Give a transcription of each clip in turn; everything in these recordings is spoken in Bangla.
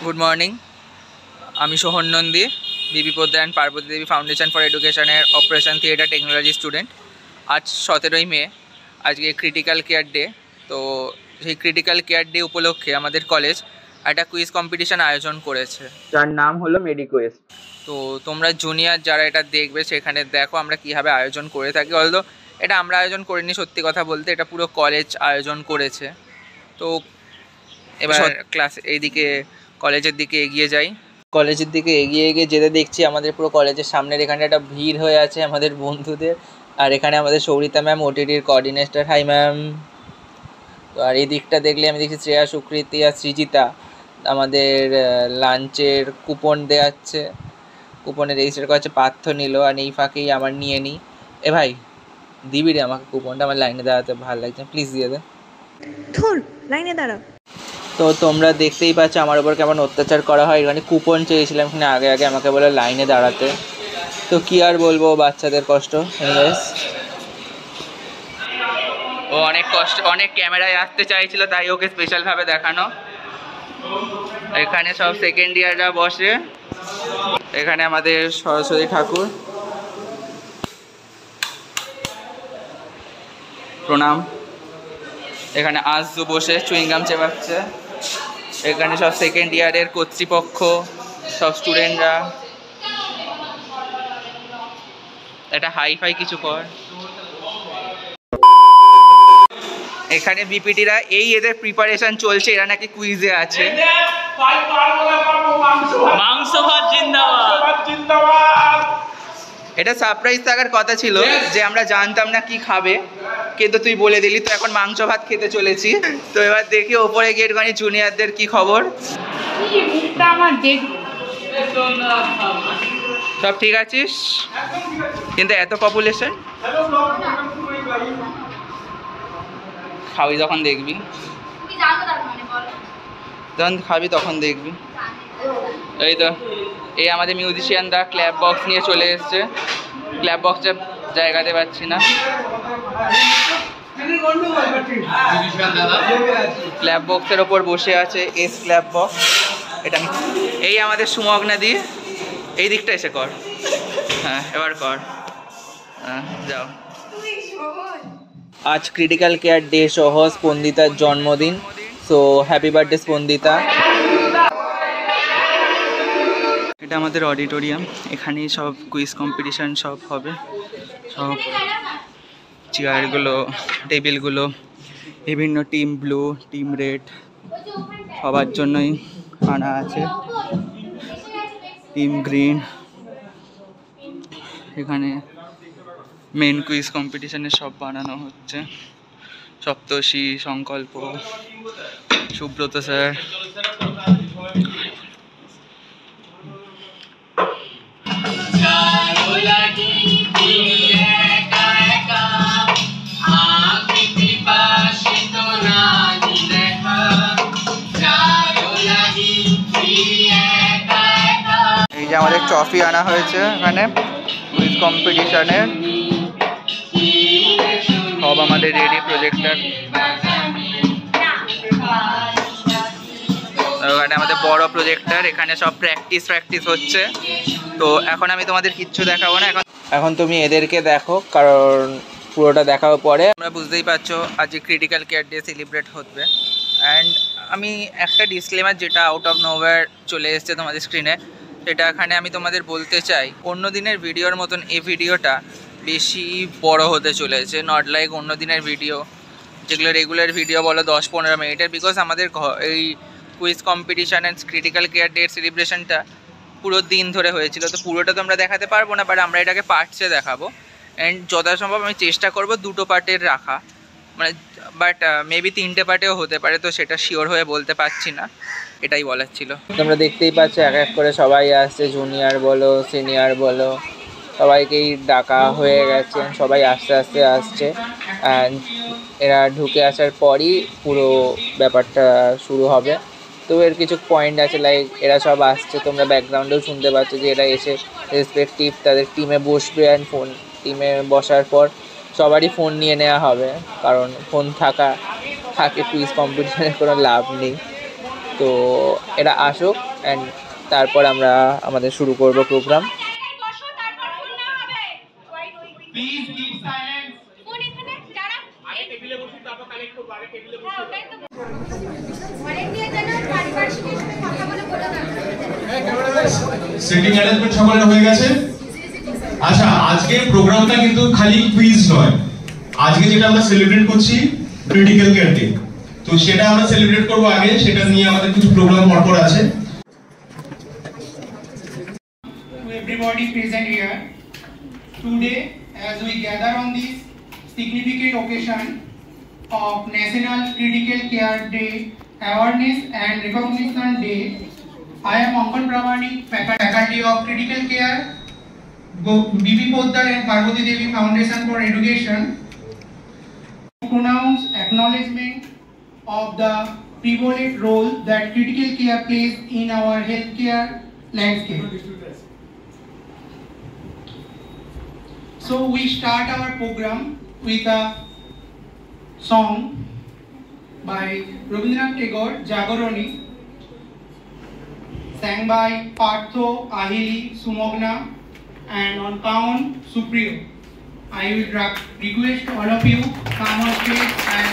গুড মর্নিং, আমি Sohan Nandi, BB Poddar and Parvati Devi foundation for এডুকেশনের অপারেশন থিয়েটার টেকনোলজি স্টুডেন্ট। আজ 17ই মে, আজকে ক্রিটিক্যাল কেয়ার ডে। তো সেই ক্রিটিক্যাল কেয়ার ডে উপলক্ষে আমাদের কলেজ একটা কুইজ কম্পিটিশান আয়োজন করেছে, যার নাম হলো মেডিকুইজ। তো তোমরা জুনিয়র যারা এটা দেখবে সেখানে দেখো আমরা কীভাবে আয়োজন করে থাকি। অলদো এটা আমরা আয়োজন করিনি, সত্যি কথা বলতে এটা পুরো কলেজ আয়োজন করেছে। তো এবার ক্লাস এইদিকে কলেজের দিকে এগিয়ে যাই। কলেজের দিকে এগিয়ে যেতে দেখছি আমাদের পুরো কলেজের সামনের এখানে একটা ভিড় হয়ে আছে আমাদের বন্ধুদের। আর এখানে আমাদের Sourita ma'am, ওটিটির coordinator. Hi ma'am. তো আর এই দিকটা দেখলে আমি দেখছি শ্রেয়া, সুকৃতি আর সৃজিতা আমাদের লাঞ্চের কুপন দেওয়াচ্ছে, কুপনে রেজিস্টার করাচ্ছে। পার্থ নিল, আর এই ফাঁকেই আমার নিয়ে নিই। এ ভাই দিবি রে আমাকে কুপনটা, আমার লাইনে দাঁড়াতে ভালো লাগছে, প্লিজ দিয়ে দে। ধুর, লাইনে দাঁড়া। তো তোমরা দেখতেই পাচ্ছ আমার ওপর কেমন অত্যাচার করা হয়। এখানে কুপন চেয়েছিলাম, এখানে আগে আগে আমাকে বলে লাইনে দাঁড়াতে। তো কি আর বলবো, বাচ্চাদের কষ্ট। ও অনেক কষ্ট, অনেক ক্যামেরায় আসতে চাইছিল, তাই ওকে স্পেশালভাবে দেখানো। এখানে সব সেকেন্ড ইয়াররা বসে। এখানে আমাদের সরস্বতী ঠাকুর, প্রণাম। এখানে আজু বসে চুইংগাম চেবাচ্ছে। এখানে সব সেকেন্ড ইয়ারের কর্তৃপক্ষ, সব স্টুডেন্টরা। এটা হাইফাই কিছু কর। এখানে বিপিটিরা এই এদের প্রিপারেশন চলছে, এরা নাকি কুইজে আছে। মাংস ভাত জিন্দাবাদ। এটা সারপ্রাইজ থাকার কথা ছিল যে আমরা জানতাম না কি খাবে, কিন্তু তুই বলে দিলি, তো এখন মাংস ভাত খেতে চলেছি। তো এবার দেখি ওপরে গিয়ে একটুখানি জুনিয়রদের কি খবর। সব ঠিক আছিস? কিন্তু এত পপুলেশন, খাবি যখন দেখবি, যখন খাবি তখন দেখবি। এই তো এই আমাদের মিউজিশিয়ানরা ক্ল্যাপ বক্স নিয়ে চলে এসছে। ক্ল্যাপ বক্সে জায়গাতে পাচ্ছি না। ক্ল্যাপ বক্সের ওপর বসে আছে এস ক্ল্যাপ বক্স। এটা এই আমাদের সুমগ্না দি, এই দিকটা এসে কর। হ্যাঁ এবার কর, হ্যাঁ যাও। আজ ক্রিটিক্যাল কেয়ার ডে সহ স্পন্দিতার জন্মদিন। So happy birthday Spandita. এটা আমাদের অডিটোরিয়াম, এখানেই সব কুইজ কম্পিটিশান সব হবে। সব চেয়ারগুলো, টেবিলগুলো বিভিন্ন টিম ব্লু, টিম রেড সবার জন্যই আনা আছে। Team green. এখানে মেন কুইজ কম্পিটিশানের সব বানানো হচ্ছে। সপ্তর্ষি, সংকল্প, সুব্রত স্যার। এই যে আমাদের ট্রফি আনা হয়েছে এখানে কুইজ কম্পিটিশানের। সব আমাদের রেডি, প্রজেক্টর। ওখানে আমাদের বড় প্রজেক্টর, এখানে সব প্র্যাকটিস হচ্ছে। তো এখন আমি তোমাদের কিচ্ছু দেখাবো না, এখন তুমি এদেরকে দেখো, কারণ পুরোটা দেখার পরে আমরা বুঝতেই পারছো আজকে ক্রিটিক্যাল কেয়ার ডে সেলিব্রেট হচ্ছে। অ্যান্ড আমি একটা ডিসক্লেমার যেটা আউট অফ নোওয়্যার চলে এসছে তোমাদের স্ক্রিনে, সেটা এখানে আমি তোমাদের বলতে চাই। অন্য দিনের ভিডিওর মতন এই ভিডিওটা বেশি বড় হতে চলেছে, নট লাইক অন্য দিনের ভিডিও যেগুলো রেগুলার ভিডিও বলো 10-15 মিনিটের। বিকজ আমাদের এই quiz competition and critical care day সেলিব্রেশনটা পুরো দিন ধরে হয়েছিল, তো পুরোটা তো আমরা দেখাতে পারবো না, বাট আমরা এটাকে পার্টসে দেখাবো। অ্যান্ড যথাসম্ভব আমি চেষ্টা করব 2টো পার্টের রাখা, মানে বাট মেবি 3টে পার্টেও হতে পারে, তো সেটা শিওর হয়ে বলতে পারছি না, এটাই বলার ছিল। তোমরা দেখতেই পাচ্ছ এক এক করে সবাই আসছে, জুনিয়র বলো সিনিয়র বলো সবাইকেই ডাকা হয়ে গেছে, সবাই আস্তে আস্তে আসছে। অ্যান্ড এরা ঢুকে আসার পরই পুরো ব্যাপারটা শুরু হবে। তো এর কিছু পয়েন্ট আছে, লাইক এরা সব আসছে, তোমরা ব্যাকগ্রাউন্ডেও শুনতে পাচ্ছ যে এরা এসে রেসপেক্টিভ তাদের টিমে বসবে। অ্যান্ড ফোন টিমে বসার পর সবারই ফোন নিয়ে নেওয়া হবে, কারণ ফোন থাকে কুইজ কম্পিটিশনের কোনো লাভ নেই। তো এরা আসুক অ্যান্ড তারপর আমরা আমাদের শুরু করব প্রোগ্রাম। সিটিং অ্যারেঞ্জমেন্ট সকলের হয়ে গেছে? আচ্ছা, আজকে প্রোগ্রামটা কিন্তু খালি কুইজ নয়, আজকে যেটা আমরা সেলিব্রেট করছি ক্রিটিক্যাল কেয়ার ডে, তো সেটা আমরা সেলিব্রেট করব আগে, সেটা নিয়ে আমাদের কিছু প্রোগ্রাম পরপর আছে। Everybody present here today as we gather on this significant occasion of National Critical Care Day Awareness and Recognition Day. I am Ankon Pramanik, Faculty of Critical Care, B.B. Poddar and Parvati Devi Foundation for Education, to pronounce acknowledgement of the prevalent role that critical care plays in our healthcare landscape. So we start our program with a song by Rabindranath Tagore, Jagoroni, sang by Partho, Ahili, Sumogna, and on count Supriyo. I will request all of you come on stage and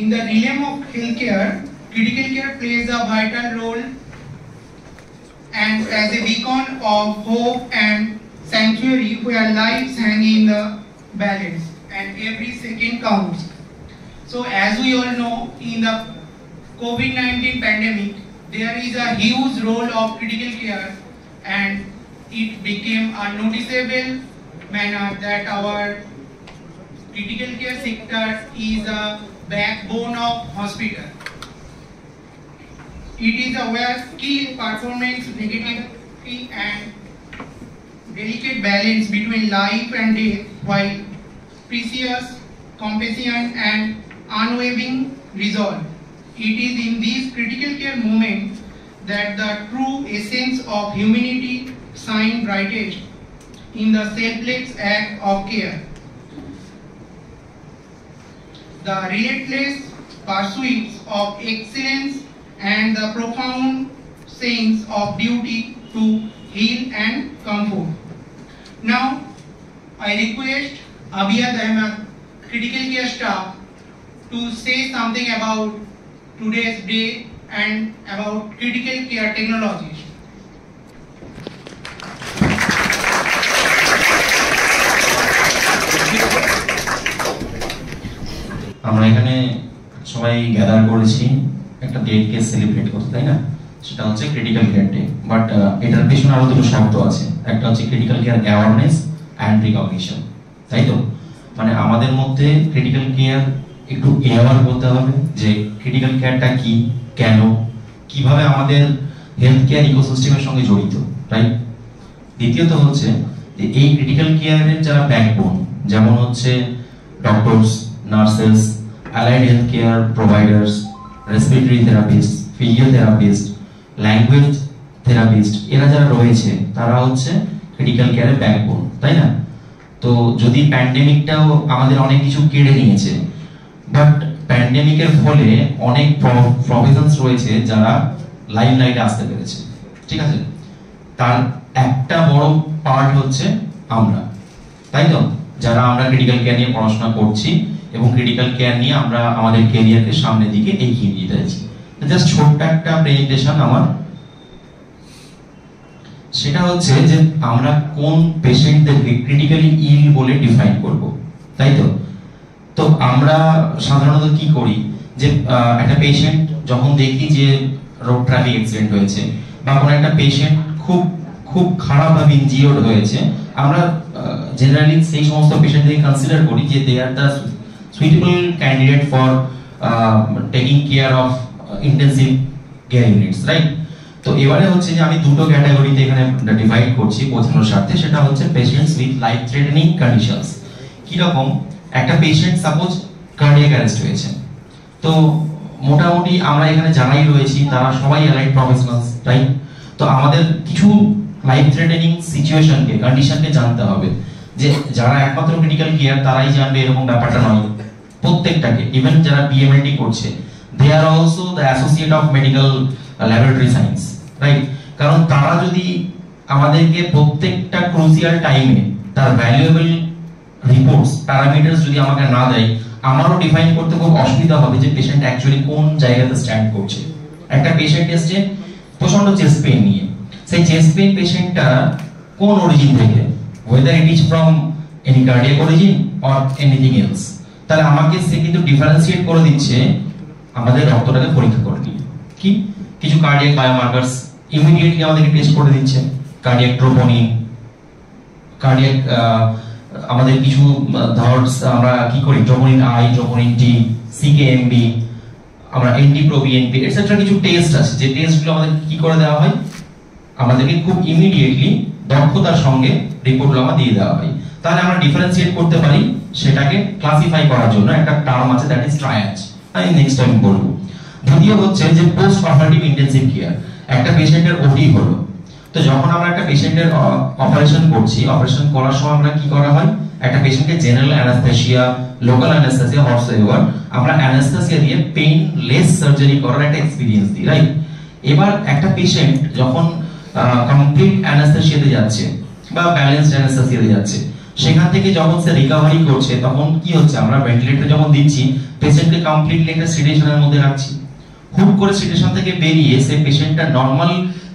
In the realm of healthcare, critical care plays a vital role and as a beacon of hope and sanctuary where lives hang in the balance and every second counts. So as we all know, in the COVID-19 pandemic, there is a huge role of critical care and it became a noticeable manner that our critical care sector is a backbone of hospital. It is a where skill, performance, negativity and delicate balance between life and death while precious compassion and unwavering resolve. It is in these critical care moments that the true essence of humanity shines brightest in the selfless act of care. The relentless pursuits of excellence and the profound sense of duty to heal and comfort. Now, I request Abiyad Ahmed, critical care staff, to say something about today's day and about critical care technologies. আমরা এখানে সবাই গ্যাদার করেছি একটা ডেটকে সেলিব্রেট করতে, তাই না? সেটা হচ্ছে ক্রিটিক্যাল কেয়ার ডে। বাট এটার পেছনে আরো দুটো শব্দ আছে, একটা হচ্ছে critical care awareness and recognition, তাই তো? মানে আমাদের মধ্যে ক্রিটিক্যাল কেয়ার একটু অ্যাওয়ার করতে হবে যে ক্রিটিক্যাল কেয়ারটা কি, কেন, কিভাবে আমাদের হেলথ কেয়ার ইকোসিস্টেমের সঙ্গে জড়িত, রাইট? দ্বিতীয়ত হচ্ছে যে এই ক্রিটিক্যাল কেয়ারের যারা ব্যাকবোন, যেমন হচ্ছে doctors, nurses, allied health care providers, respiratory therapist, physiotherapist, language therapist, এরা যারা রয়েছে তারা হচ্ছে ক্রিটিক্যাল কেয়ারের ব্যাকবোন, তাই না? তো যদি প্যান্ডেমিকটাও আমাদের অনেক কিছু কেড়ে নিয়েছে, বাট প্যান্ডেমিকের ফলে অনেক প্রফেশনস রয়েছে যারা লাইমলাইটে আসতে পেরেছে, ঠিক আছে? তার একটা বড় পার্ট হচ্ছে আমরা, তাই তো? যারা আমরা ক্রিটিক্যাল কেয়ার নিয়ে পড়াশোনা করছি এবং ক্রিটিক্যাল কেয়ার নিয়ে আমরা আমাদের ক্যারিয়ারকে সামনের দিকে এগিয়ে নিয়ে যাচ্ছি। জাস্ট ছোট্ট একটা প্রেজেন্টেশন আমার, সেটা হচ্ছে যে আমরা কোন পেশেন্টদেরকে ক্রিটিক্যালি ইল বলে ডিফাইন করব, তাই তো? তো আমরা সাধারণত কি করি যে একটা পেশেন্ট যখন দেখি যে রোড ট্রাফিক অ্যাক্সিডেন্ট হয়েছে বা কোনো একটা পেশেন্ট খুব খুব খারাপভাবে ইনজিওর্ড হয়েছে, আমরা জেনারেলি সেই সমস্ত পেশেন্টদেরকে কনসিডার করি যে they are the suitable candidate for taking care of intensive care units, right? তো এবারে হচ্ছে যে আমি দুটো ক্যাটাগরিতে এখানে ডিভাইড করছি বোঝানোর স্বার্থে, সেটা হচ্ছে patients with life threatening conditions. কিরকম? একটা পেশেন্ট সাপোজ কার্ডিয়াক অ্যারেস্ট হয়েছে, তো মোটামুটি আমরা এখানে যারাই রয়েছি তারা সবাই অ্যালাইড প্রফেশনালস, রাইট? তো আমাদের কিছু লাইফ থ্রেটেনিং সিচুয়েশনকে, কন্ডিশনকে জানতে হবে, যে যারা একমাত্র ক্রিটিক্যাল কেয়ার তারাই জানবে এরকম ব্যাপারটা নয়, প্রত্যেকটাকে। ইভেন যারা বিএমএলটি করছে, they are also the associate of medical laboratory science, right? কারণ তারা যদি আমাদেরকে প্রত্যেকটা ক্রুশিয়াল টাইমে তার ভ্যালুয়েবল রিপোর্টস, প্যারামিটার্স যদি আমাকে না দেয়, আমারও ডিফাইন করতে খুব অসুবিধা হবে যে পেশেন্ট অ্যাকচুয়ালি কোন জায়গাতে স্ট্যান্ড করছে। একটা পেশেন্ট এসছে প্রচন্ড চেস্ট পেইন নিয়ে, সেই চেস্ট পেইন পেশেন্টটা কোন অরিজিন থেকে, whether it is from any cardiac origin or anything else, তাহলে আমাকে সে কিন্তু ডিফারেন্সিয়েট করে দিচ্ছে আমাদের রক্তটাকে পরীক্ষা করে নিয়ে, কি কিছু কার্ডিয়াক বায়োমার্কারস ইমিডিয়েটলি আমাদেরকে টেস্ট করে দিচ্ছে, কার্ডিয়াক ট্রোপোনিন, কার্ডিয়াক আমাদের কিছু ধর্স আমরা কি করি, troponin I, troponin T, CKMB, আমরা এনটি-প্রোবিএনপি এটসেট্রা কিছু টেস্ট আছে, যে টেস্টগুলো আমাদের কি করে দেওয়া হয়, আমাদেরকে খুব ইমিডিয়েটলি দক্ষতার সঙ্গে রিপোর্টগুলো আমার দিয়ে দেওয়া হয়। তাহলে আমরা ডিফারেন্সিয়েট করতে পারি, সেটাকে ক্লাসিফাই করার জন্য একটা টার্ম আছে, দ্যাট ইজ ট্রায়াজ, আমি নেক্সট টাইম বলবো। দ্বিতীয় হচ্ছে যে পোস্ট অপারেটিভ ইন্টেনসিভ কেয়ার। একটা পেশেন্টের ওটি হলো, তো যখন আমরা একটা পেশেন্টের অপারেশন করছি, অপারেশন করার সময় আমরা কি করা হয়, একটা পেশেন্টকে জেনারেল অ্যানাস্থেসিয়া, লোকাল অ্যানাস্থেসিয়া, হটসেভার আমরা অ্যানাস্থেসিয়া দিয়ে পেইনলেস সার্জারি করার একটা এক্সপেরিয়েন্স দিই, রাইট? এবার একটা পেশেন্ট যখন কমপ্লিট অ্যানাস্থেসিয়াতে যাচ্ছে বা ব্যালেন্সড অ্যানাস্থেসিয়াতে যাচ্ছে, সেখান থেকে যখন সে রিকভারি করছে তখন কি হচ্ছে, আমরা ভেন্টিলেটর যখন দিচ্ছি পেশেন্টকে কমপ্লিটলি একটা সিডেশনের মধ্যে রাখছি। হুট করে সিডেশন থেকে বেরিয়ে সে পেশেন্টটা নর্মাল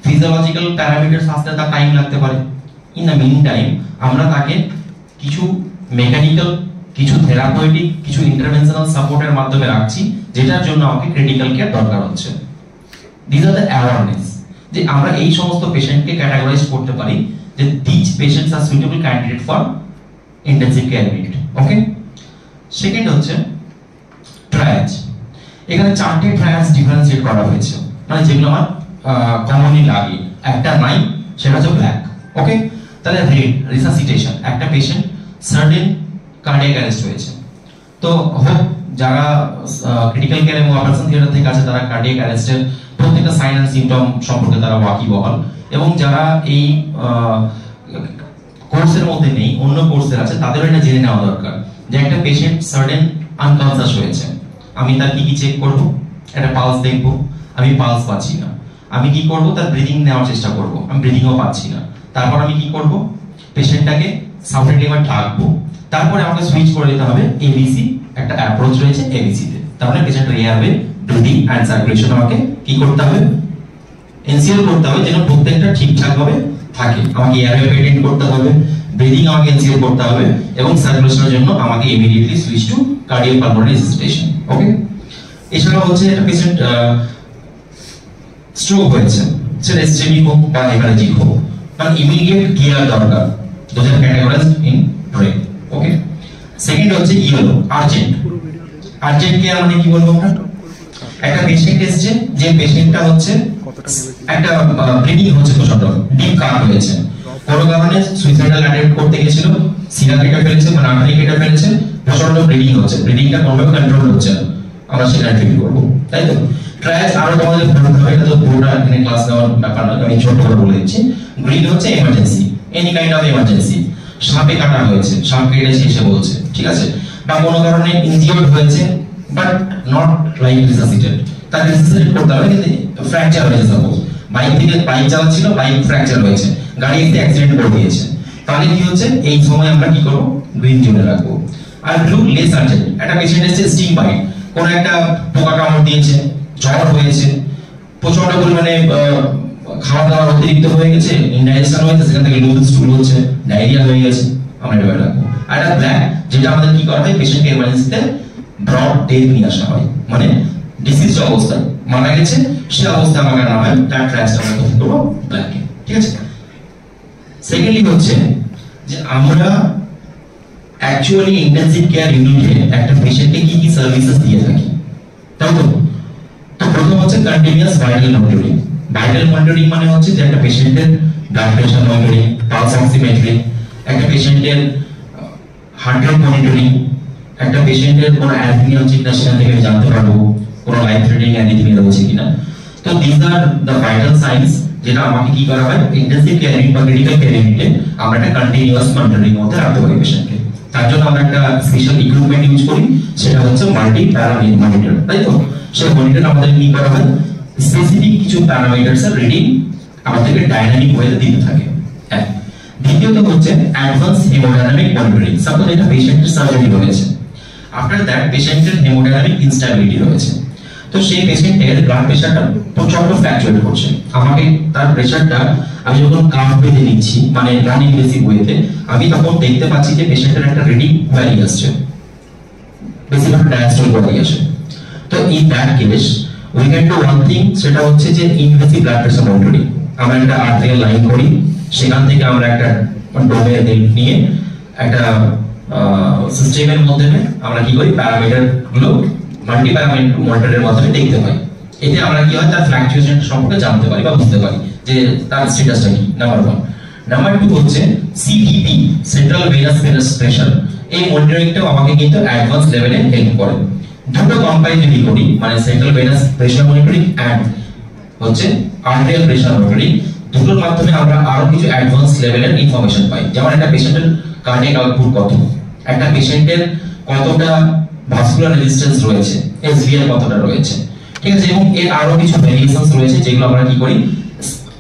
ফিজিওলজিক্যাল প্যারামিটারস আসতে তার টাইম লাগতে পারে। ইন দ্য মিন টাইম আমরা তাকে কিছু মেকানিক্যাল, কিছু থেরাপিউটিক, কিছু ইন্টারভেনশনাল সাপোর্টের মাধ্যমে রাখছি, যেটার জন্য আমাকে ক্রিটিক্যাল কেয়ার দরকার হচ্ছে। দিস আর দ্য অ্যাওয়ারনেস, যে আমরা এই সমস্ত পেশেন্টকে ক্যাটাগরাইজ করতে পারি যে this patients are suitable candidate for intensive care unit. Okay, second হচ্ছে ট্রায়াজ। এখানে 4টে ট্রায়াজ ডিফারেন্সিয়েট করা হয়েছে, মানে যেগুলো আমার কমনলি লাগে। একটা নাই, সেটা হচ্ছে ব্ল্যাক। ওকে, তাহলে রেড রিসাসিটেশন, একটা পেশেন্ট সার্টেন কার্ডিয়াক অ্যারেস্ট হয়েছে। তো হোপ যারা ক্রিটিক্যাল কেয়ার এবং অপারেশন থিয়েটার থেকে আছে তারা কার্ডিয়াক অ্যারেস্টের প্রত্যেকটা সাইন অ্যান্ড সিম্পটম সম্পর্কে তারা ওয়াকিবহাল, এবং যারা এই কোর্সের মধ্যে নেই, অন্য কোর্সের আছে, তাদেরও এটা জেনে নেওয়া দরকার যে একটা পেশেন্ট সার্টেন আনকনসাস হয়েছে, আমি তার কি কি চেক করব? একটা পালস দেখব, আমি পালস পাচ্ছি না। আমি কি করব? তার ব্রিদিং নেওয়ার চেষ্টা করব, আমি ব্রিদিংও পাচ্ছি না। তারপর আমি কি করব? পেশেন্টটাকে সাফোকেটিভ ডাকবো। তারপরে আমাকে সুইচ করে দিতে হবে এবিসি, একটা অ্যাপ্রোচ রয়েছে এবিসি তে। তাহলে পেশেন্ট রিহ্যাবে, ব্রিদিং এন্ড সার্কুলেশন আমাকে কি করতে হবে? এনসিওর করতে হবে যেন প্রত্যেকটা ঠিকঠাক ভাবে থাকে। আমাকে এয়ারওয়ে মেইনটেইন করতে হবে, ব্রিদিং আমাকে এনসিওর করতে হবে, এবং সার্কুলেশনের জন্য আমাকে immediately switch to cardiac pulmonary resuscitation. Okay, এছাড়া হচ্ছে একটা পেশেন্ট স্ট্রোক হয়েছে, সেটা এসচেমি হোক বা হেমারেজিক হোক, মানে ইমিডিয়েট কেয়ার দরকার। those are categorized in red. Okay, second হচ্ছে ইয়েলো, আর্জেন্ট। আর্জেন্ট কেয়ার মানে কি বলবো আমরা? একটা পেশেন্ট এসেছে, যে পেশেন্টটা হচ্ছে একটা ব্লিডিং হচ্ছে, প্রচন্ড ডিপ কাট হয়েছে, কোনো কারণে সুইসাইডাল অ্যাটেম্প্ট করতে গেছিল, সিনা কেটে ফেলেছে, মানে আর্টারি কেটে ফেলেছে, প্রচন্ড ব্লিডিং হচ্ছে, ব্লিডিংটা কোনোভাবে কন্ট্রোল হচ্ছে না, আমরা সেটা ট্রিট করবো, তাই তো? ট্রায়াজ আরো তোমাদের বলতে হবে, এটা তো পুরোটা এখানে ক্লাস নেওয়ার ব্যাপার না, আমি ছোট করে বলে দিচ্ছি। গ্রিন হচ্ছে emergency, any kind of emergency, সাপে কাটা হয়েছে, সাপ কেটেছে এসে বলছে, ঠিক আছে, বা কোনো কারণে ইনজিওর্ড হয়েছে বাট নট লাইক রিসাসিটেড, তার রিসাসিটেট করতে হবে, কিন্তু ফ্র্যাকচার হয়েছে, সাপোজ বাইক চালাচ্ছিল, বাইক ফ্র্যাকচার হয়েছে, গাড়ি একটু অ্যাক্সিডেন্ট করে দিয়েছে, তাহলে কি হচ্ছে, এই সময় আমরা কি করবো? গ্রিন জোনে রাখবো। আর ব্লু লেস আর্জেন্ট, একটা পেশেন্ট এসেছে স্টিং বাইট, কোন একটা পোকা কামড় দিয়েছে, জ্বর হয়েছে, প্রচন্ড পরিমাণে খাওয়া দাওয়া অতিরিক্ত হয়ে গেছে, ইনডাইজেশন হয়েছে, সেখান থেকে লুজ স্টুল হচ্ছে, ডায়রিয়া হয়ে গেছে, আমরা এটা রাখবো। আর একটা ব্ল্যাক, যেটা আমাদের কি করা হয়, পেশেন্টকে এমার্জেন্সিতে ব্রড ডেথ নিয়ে আসা হয়, মানে ডিসিজ অবস্থা মারা গেছে, সে অবস্থা আমাকে না হয়, তার ট্রায়াজটা আমরা করতে করবো ব্ল্যাকে, ঠিক আছে? সেকেন্ডলি হচ্ছে যে আমরা অ্যাকচুয়ালি ইন্টেনসিভ কেয়ার ইউনিটে একটা পেশেন্টকে কি কি সার্ভিসেস দিয়ে থাকি, তাই তো? তো প্রথম হচ্ছে continuous vital monitoring. Vital monitoring মানে হচ্ছে যে একটা পেশেন্টের blood pressure monitoring, pulse oximetry, একটা পেশেন্টের হার্ট রেট মনিটরিং, একটা পেশেন্টের কোনো অ্যারিথমিয়া হচ্ছে কিনা সেখান থেকে জানতে পারবো, কোনো লাইফ থ্রেটানিং অ্যারিথমিয়া হচ্ছে কিনা। তো this are the vital science, যেটা আমাকে কি করা হয়, ইন্টেনসিভ কেয়ার ইউনিট বা ক্রিটিক্যাল কেয়ার ইউনিটে আমরা একটা কন্টিনিউয়াস মনিটরিং মধ্যে রাখতে পারি পেশেন্টকে। তার জন্য আমরা একটা স্পেশাল ইকুইপমেন্ট ইউজ করি, সেটা হচ্ছে মাল্টি প্যারামিটার মনিটর, তাই তো? সেই মনিটর আমাদের কি করা হয়, স্পেসিফিক কিছু প্যারামিটারস এর রিডিং আমাদেরকে ডাইনামিক ওয়েতে দিতে থাকে। হ্যাঁ, দ্বিতীয়ত হচ্ছে অ্যাডভান্স হেমোডাইনামিক মনিটরিং। সাপোজ এটা পেশেন্টের সার্জারি হয়েছে, আফটার দ্যাট পেশেন্টের হেমোডাইনামিক ইনস্টেবিলিটি রয়েছে, তো সেই পেশেন্টের ব্লাড প্রেশারটা প্রচন্ড ফ্ল্যাকচুয়েট করছে, আমাকে তার প্রেশারটা আমি যখন কার্ভ বেঁধে নিচ্ছি, মানে নন ইনভেসিভ ওয়েতে, আমি তখন দেখতে পাচ্ছি যে পেশেন্টের একটা রিডিং ভ্যারি আসছে, বেশিরভাগ ডায়াস্টল ভ্যারি আসে। তো in that case we can do one thing, সেটা হচ্ছে যে ইনভেসিভ ব্লাড প্রেশার মনিটরিং। আমরা একটা আর্টেরিয়াল লাইন করি, সেখান থেকে আমরা একটা ডোমে নিয়ে একটা সিস্টেমের মাধ্যমে আমরা কি করি, প্যারামিটার গুলো মাল্টি প্যারামিটার মনিটরের মাধ্যমে দেখতে পাই। এতে আমরা কি হয়, তার ফ্ল্যাকচুয়েশন সম্পর্কে জানতে পারি বা বুঝতে পারি যে তার স্ট্যাটাসটা কি, নাম্বার 1। নাম্বার 2 হচ্ছে সিভিপি, সেন্ট্রাল ভেনাস প্রেসার। এই মনিটরিংটাও আমাকে কিন্তু অ্যাডভান্স লেভেলে হেল্প করে। দুটো কম্বাইন যদি করি, মানে central venous pressure monitoring and হচ্ছে আর্টেরিয়াল প্রেসার মনিটরিং, দুটোর মাধ্যমে আমরা আরো কিছু অ্যাডভান্স লেভেলের ইনফরমেশন পাই। যেমন একটা পেশেন্টের কার্ডিয়াক আউটপুট কত, একটা পেশেন্টের কতটা ভাস্কুলার রেজিস্ট্যান্স রয়েছে, এসভিআর কতটা রয়েছে, ঠিক আছে, এবং এর আরো কিছু ভ্যারিয়েশনস রয়েছে যেগুলো আমরা কি করি,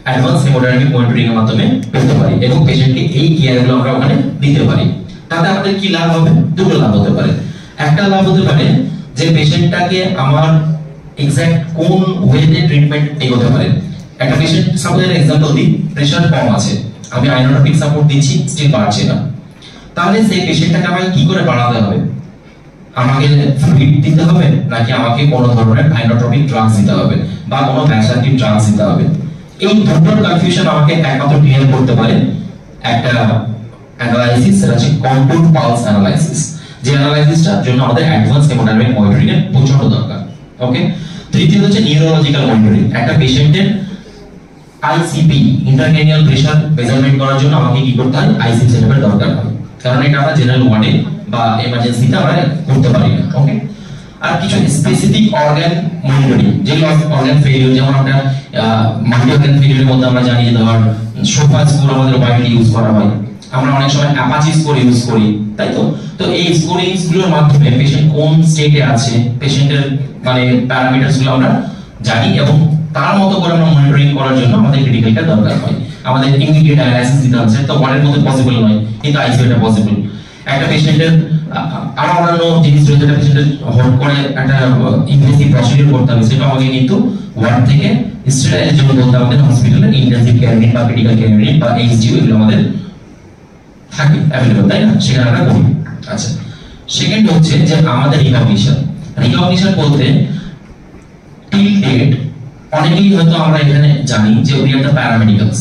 অ্যাডভান্স হেমোডাইনামিক মনিটরিং এর মাধ্যমে পেতে পারি, এবং পেশেন্টকে এই কেয়ারগুলো আমরা ওখানে দিতে পারি। তাতে আমাদের কি লাভ হবে? দুটো লাভ হতে পারে। একটা লাভ হতে পারে যে পেশেন্টটাকে আমার এক্সাক্ট কোন ওয়েতে ট্রিটমেন্ট এগোতে পারে। একটা পেশেন্ট সাপোজ এর एग्जांपल দিই, প্রেসার কম আছে, আমি আইনোট্রপিক সাপোর্ট দিচ্ছি, স্টিল বাড়ছে না, তাহলে সেই পেশেন্টটাকে আমাকে কি করে বাড়াতে হবে? আমাকে ফ্লুইড দিতে হবে নাকি আমাকে কোনো ধরনের আইনোট্রপিক ড্রাগস দিতে হবে বা কোনো ভ্যাসাটিভ ড্রাগস দিতে হবে? এই দুটোর কনফিউশন আমাকে একমাত্র ক্লিয়ার করতে পারে একটা অ্যানালাইসিস, সেটা হচ্ছে কন্ট্রোল পালস অ্যানালাইসিস, যে অ্যানালাইসিসটার জন্য আমাদের অ্যাডভান্স হেমোডাইনামিক মনিটরিং এর প্রচন্ড দরকার। ওকে, তৃতীয়ত হচ্ছে নিউরোলজিক্যাল মনিটরিং। একটা পেশেন্টের আইসিপি ইন্ট্রাক্রেনিয়াল প্রেসার মেজারমেন্ট করার জন্য আমাকে কি করতে হয়? আইসিপি সেটআপের দরকার হয়, কারণ এটা আমরা জেনারেল ওয়ার্ডে বা এমার্জেন্সিতে আমরা করতে পারি না। ওকে, আর কিছু স্পেসিফিক অর্গান মনিটরিং, যেগুলো অর্গান ফেলিওর, যেমন আমরা মাল্টি অর্গান ফেলিওরের মধ্যে আমরা জানি যে ধর সোফা স্কোর আমাদের ওয়াইডলি ইউজ করা হয়, আমরা অনেক সময় অ্যাপাচি স্কোর ইউজ করি, তাই তো? তো এই স্কোরিংস গুলোর মাধ্যমে পেশেন্ট কোন স্টেটে আছে, পেশেন্টের মানে প্যারামিটারস গুলো আমরা জানি এবং তার মতো করে আমরা মনিটরিং করার জন্য আমাদের ক্রিটিক্যালটা দরকার হয়। আমাদের ইমিডিয়েট অ্যানালাইসিস দিতে হচ্ছে, তো ওয়ার্ডের মধ্যে পসিবল নয়, কিন্তু আইসিইউটা পসিবল। একটা পেশেন্টের আরো অন্যান্য জিনিস রয়েছে, একটা পেশেন্টের হট করে একটা ইনভেসিভ প্রসিডিউর করতে হবে, সেটা আমাকে কিন্তু ওয়ার্ড থেকে স্টেরাইলের জন্য বলতে আমাদের হসপিটালে ইন্টেনসিভ কেয়ার ইউনিট বা ক্রিটিক্যাল কেয়ার ইউনিট বা এইচডিইউ এগুলো আমাদের থাকে অ্যাভেলেবল, তাই না? সেখানে আমরা করি। আচ্ছা, সেকেন্ড হচ্ছে যে আমাদের রিকগনিশন। রিকগনিশন বলতে টিল ডেট অনেকেই হয়তো আমরা এখানে জানি যে উই আর দ্য প্যারামেডিক্যালস,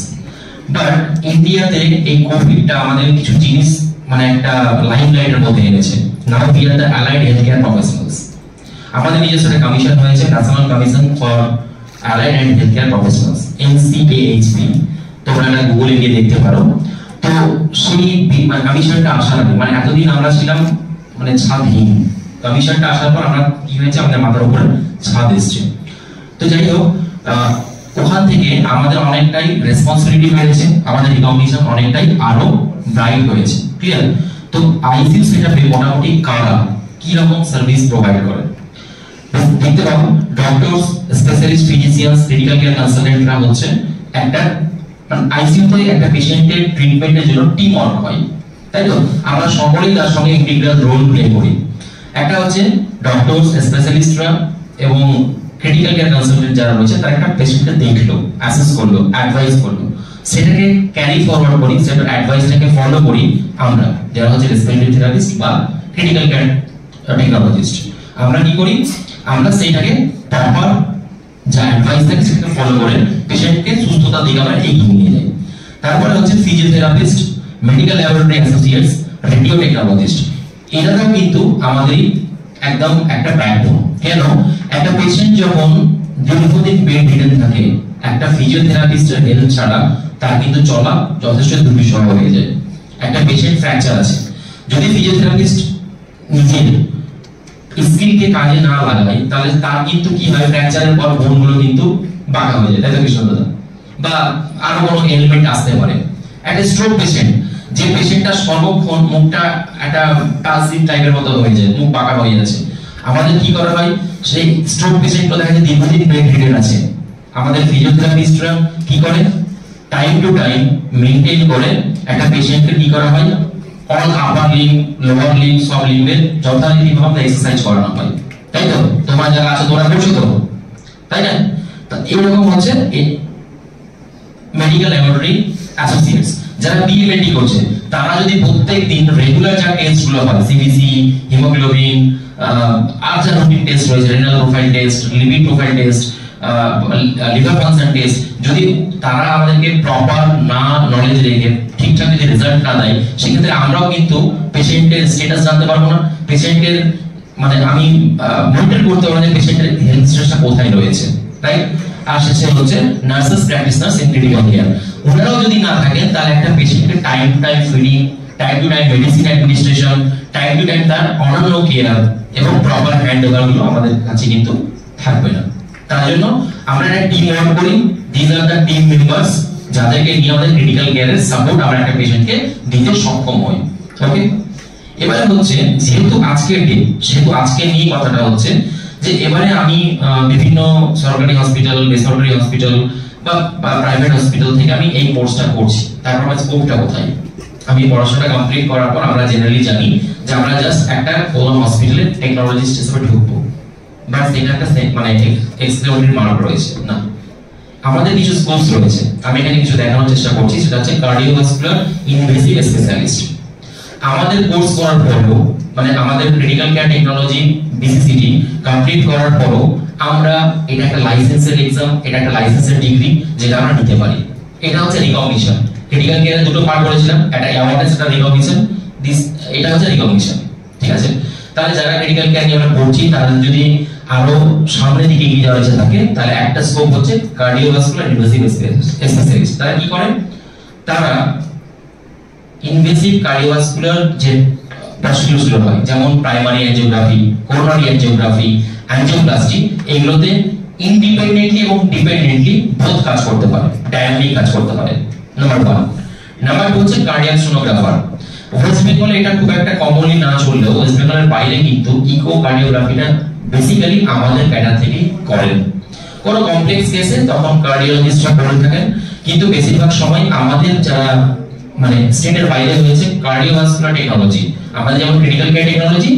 বাট ইন্ডিয়াতে এই কোভিডটা আমাদের কিছু জিনিস মানে একটা লাইমলাইটের মধ্যে এনেছে। Now we are the allied health care professionals. আমাদের নিজস্ব একটা কমিশন হয়েছে, national commission for allied and health care professionals, NCAHP, তোমরা এটা গুগলে গিয়ে দেখতে পারো। তো সেই কমিশনটা আসার আগে মানে এতদিন আমরা ছিলাম মানে ছাদহীন, কমিশনটা আসার পর আমরা কি হয়েছে, আমাদের মাথার উপরে ছাদ এসছে। তো যাই হোক, ওখান থেকে আমাদের অনেকটাই রেসপন্সিবিলিটি হয়েছে, আমাদের রিকগনিশন অনেকটাই আরো ব্রাইট হয়েছে। ক্লিয়ার? তো আইসিইউ সেটআপে মোটামুটি কারা কি রকম সার্ভিস প্রোভাইড করে দেখতে পাবো। Doctors, specialist physicians, critical care কনসালটেন্টরা হচ্ছে একটা আইসিইউতে একটা পেশেন্টের ট্রিটমেন্টের জন্য টিম ওয়ার্ক হয়, তাই তো? আমরা সকলেই তার সঙ্গে ইন্টিগ্রাল রোল প্লে করি। একটা হচ্ছে ডক্টরস, স্পেশালিস্টরা এবং ক্রিটিক্যাল কেয়ার কনসালটেন্ট যারা রয়েছে, তারা একটা পেশেন্টকে দেখলো, অ্যাসেস করলো, অ্যাডভাইস করলো, সেটাকে ক্যারি ফরওয়ার্ড করি, সেটার অ্যাডভাইসটাকে ফলো করি আমরা যারা হচ্ছে রেসপিরেটরি থেরাপিস্ট বা ক্রিটিক্যাল কেয়ার টেকনোলজিস্ট। আমরা কি করি? আমরা সেইটাকে প্রপার যা অ্যাডভাইস থাকে সেটাকে ফলো করে পেশেন্টকে সুস্থতার দিকে আমরা এগিয়ে নিয়ে যাই। তারপরে হচ্ছে physiotherapist, medical laboratory associates, radio technologist, এরাও কিন্তু আমাদের একদম একটা ব্যাকবোন। কেন? একটা পেশেন্ট যখন দীর্ঘদিন বেড রিডেন থাকে, একটা ফিজিওথেরাপিস্টের হেল্প ছাড়া তার কিন্তু চলা যথেষ্ট দুর্বিষহ হয়ে যায়। একটা পেশেন্ট ফ্র্যাকচার আছে, যদি ফিজিওথেরাপিস্ট নিজের স্কিলকে কাজে না লাগায়, তাহলে তার কিন্তু কি হয়, ফ্র্যাকচারের পর বোনগুলো কিন্তু বাঁকা হয়ে যায়, তাই তো কৃষ্ণদাদা? বা আরো কোনো এলিমেন্ট আসতে পারে। একটা স্ট্রোক পেশেন্ট, যে পেশেন্টটা সর্বক্ষণ মুখটা একটা টাসিভ টাইপের মতো হয়ে যায়, মুখ বাঁকা হয়ে যাচ্ছে, আমাদের কি করা হয়? সেই স্ট্রোক পেশেন্টগুলো দেখা যায় দীর্ঘদিন বেড রিডেন আছে, আমাদের ফিজিওথেরাপিস্টরা কি করে? টাইম টু টাইম মেইনটেইন করে একটা পেশেন্টকে কি করা হয়? অল আপার লিম্ব, লোয়ার লিম্ব, সব লিম্বের যথারীতিভাবে এক্সারসাইজ করানো হয়, তাই তো? তোমরা যারা আছো তোমরা করছো তো, তাই না? তো এরকম হচ্ছে মেডিকেল ল্যাবরেটরি অ্যাসোসিয়েটস যারা বিএমএলটি করছে, তারা যদি প্রত্যেক দিন রেগুলার যা টেস্টগুলো হয়, সিবিসি, হিমোগ্লোবিন, আর যা রুটিন টেস্ট রয়েছে, renal profile test, lipid profile test, liver function test, যদি তারা আমাদেরকে প্রপার না নলেজ রেখে ঠিকঠাক যদি রেজাল্ট না দেয়, সেক্ষেত্রে আমরাও কিন্তু পেশেন্টের স্ট্যাটাস জানতে পারবো না, পেশেন্টের মানে আমি মনিটর করতে পারবো যে পেশেন্টের হেলথ স্ট্যাটাসটা কোথায় রয়েছে, রাইট? আর শেষে হচ্ছে nurses practitioners in critical care, ওনারাও যদি না থাকেন তাহলে একটা পেশেন্টকে time to time feeding, time to time medicine administration, time to time তার অন্যান্য কেয়ার এবং প্রপার হ্যান্ড ওভারগুলো আমাদের কাছে কিন্তু থাকবে না। তার জন্য আমরা একটা টিম ওয়ার্ক করি, this are the team members, যাদেরকে নিয়ে আমাদের ক্রিটিক্যাল কেয়ারের সাপোর্ট আমরা একটা পেশেন্টকে দিতে সক্ষম হই। ওকে, এবারে হচ্ছে যেহেতু আজকের ডে, সেহেতু আজকে নিয়ে কথাটা হচ্ছে যে এবারে আমি বিভিন্ন সরকারি হসপিটাল, বেসরকারি হসপিটাল বা প্রাইভেট হসপিটাল থেকে আমি এই কোর্সটা করছি, তারপর আমার স্কোপটা কোথায়? আমি পড়াশোনা কমপ্লিট করার পর আমরা জেনারেলি জানি যে আমরা জাস্ট একটা কোনো হসপিটালে টেকনোলজিস্ট হিসেবে ঢুকবো, বাট এটা একটা মানে এক্সক্লুসিভ মার্ক রয়েছে না, আমাদের কিছু স্কোপস রয়েছে। আমি এখানে কিছু দেখানোর চেষ্টা করছি, সেটা হচ্ছে কার্ডিওভাস্কুলার ইনভেসিভ স্পেশালিস্ট। আমাদের কোর্স করার পরও মানে আমাদের ক্রিটিক্যাল কেয়ার টেকনোলজি বিসিসিটি কমপ্লিট করার পরও আমরা এটা একটা লাইসেন্সের এক্সাম, এটা একটা লাইসেন্সের ডিগ্রি যেটা আমরা নিতে পারি। এটা হচ্ছে রিকগনিশন। ক্রিটিক্যাল কেয়ারে দুটো পার্ট বলেছিলাম, একটা অ্যাওয়ারনেস, একটা রিকগনিশন। এটা হচ্ছে রিকগনিশন, ঠিক আছে? তাহলে যারা ক্রিটিক্যাল কেয়ার নিয়ে আমরা পড়ছি তাদের যদি আরো সামনের দিকে এগিয়ে যাওয়ার ইচ্ছা থাকে তাহলে একটা স্কোপ হচ্ছে কার্ডিওভাস্কুলার ইনভেসিভ স্পেশালিস্ট। তারা কি করেন? তারা ইনভেসিভ কার্ডিওভাস্কুলার যে প্রসিডিউরগুলো হয়, যেমন প্রাইমারি অ্যাঞ্জিওগ্রাফি, কোরোনারি অ্যাঞ্জিওগ্রাফি, অ্যাঞ্জিওপ্লাস্টি, এগুলোতে ইন্ডিপেন্ডেন্টলি এবং ডিপেন্ডেন্টলি বোথ কাজ করতে পারে, ডায়াগনস্টিক কাজ করতে পারে। নাম্বার 1। নাম্বার 2 হচ্ছে কার্ডিয়াক সোনোগ্রাফার। ওয়েস্ট বেঙ্গলে এটা খুব একটা কমনলি না চললেও ওয়েস্ট বেঙ্গলের বাইরে কিন্তু ইকোকার্ডিওগ্রাফিটা বেসিক্যালি আমাদের ক্যাডার থেকেই করেন। কোনো কমপ্লেক্স কেসে তখন কার্ডিওলজিস্টরা করে থাকেন, কিন্তু বেশিরভাগ সময় আমাদের যারা মানে স্টেটের বাইরে হয়েছে কার্ডিওভাস্কুলার টেকনোলজি, আমাদের যেমন ক্রিটিক্যাল কেয়ার টেকনোলজি,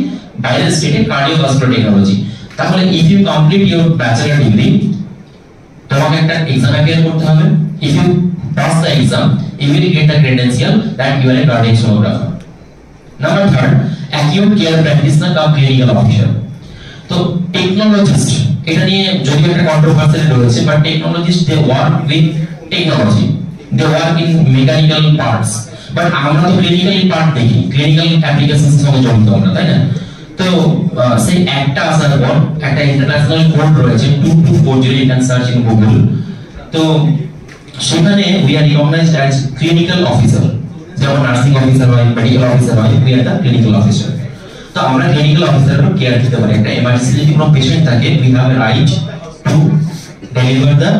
বাইরের স্টেটে কার্ডিওভাস্কুলার টেকনোলজি। তাহলে if you complete your bachelor degree, তোমাকে একটা এক্সাম অ্যাপিয়ার করতে হবে। If you pass the exam, you will get the credential that you are a cardiac sonographer. Number 3, acute care practitioner cum clinical officer. তো টেকনোলজিস্ট, এটা নিয়ে যদিও একটা কন্ট্রোভার্সি রয়েছে, but technologist they work with technology, they work in mechanical parts, but আমরা তো ক্লিনিক্যাল পার্ট দেখি, ক্লিনিক্যাল অ্যাপ্লিকেশনস সঙ্গে জড়িত আমরা, তাই না? তো সেই একটা আসার পর একটা ইন্টারন্যাশনাল কোড রয়েছে 2240, you can search in Google। তো সেখানে we are recognized as clinical officer, যেমন নার্সিং অফিসার হয়, মেডিকেল অফিসার হয়, we are the clinical officer। তো আমরা ক্লিনিক্যাল অফিসারের কেয়ার দিতে পারি। একটা এমার্জেন্সি যদি কোনো পেশেন্ট থাকে, we have a right to deliver the